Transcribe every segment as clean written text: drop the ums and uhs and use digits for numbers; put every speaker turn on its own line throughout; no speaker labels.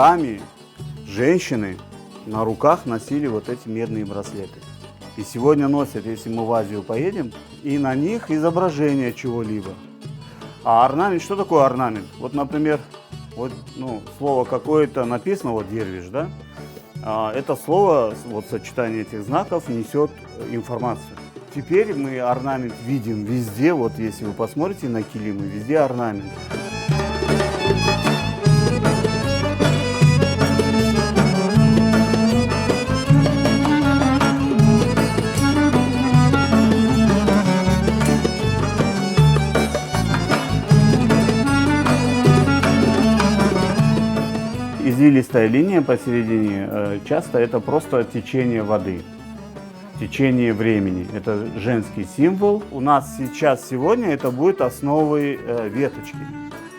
веками женщины на руках носили вот эти медные браслеты. И сегодня носят, если мы в Азию поедем, и на них изображение чего-либо. А орнамент, что такое орнамент? Вот, например, вот, слово какое-то написано, вот дервиш, да? Это слово, вот сочетание этих знаков несет информацию. Теперь мы орнамент видим везде, вот если вы посмотрите на килимы, везде орнамент. Извилистая линия посередине, часто это просто течение воды, течение времени. Это женский символ. У нас сегодня это будет основой веточки.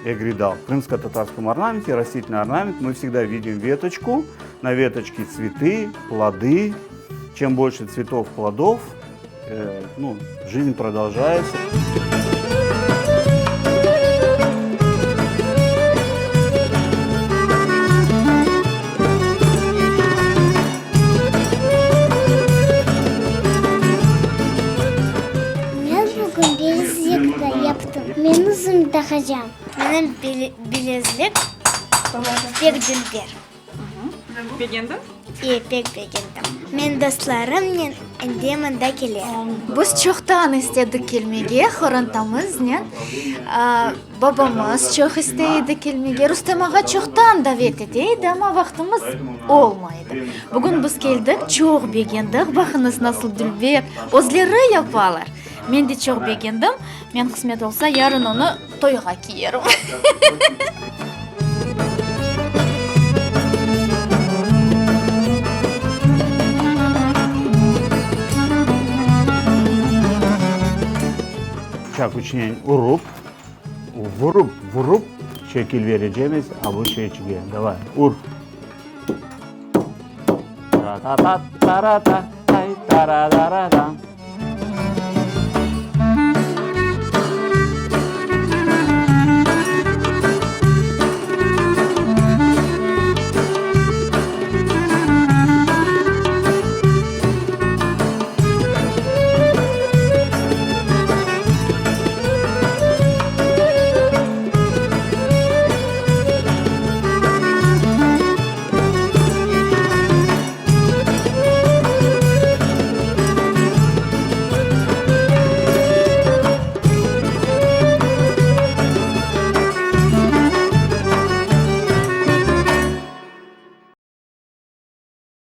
Эгридал. В крымско-татарском орнаменте, растительный орнамент, мы всегда видим веточку. На веточке цветы, плоды. Чем больше цветов, плодов, жизнь продолжается.
Мен өзімді қажам. Менің білезлік пек дүлбер.
Пегенді?
Пек бегендім. Мен достарым мен әндемінде келер.
Біз çoxtan istedik kelmege, xorantamız ne? Babamız çok isteydi kelmege. Rustam ağa çoxtan davet edeydi ama vaxtımız olmaydı. Bugün biz keldik, çok beğendik. Bakınız nasıl dülbek, özleri yaparlar. Men de çok beğendim. Men kısmet olsa yarın onu toyga kiyerim.
Çak üçüne vurup şekil vereceğimiz bu şeyçiye. Давай, ur. Та-та-та-та-та-та, тай-та-ра-ра-ра-ра.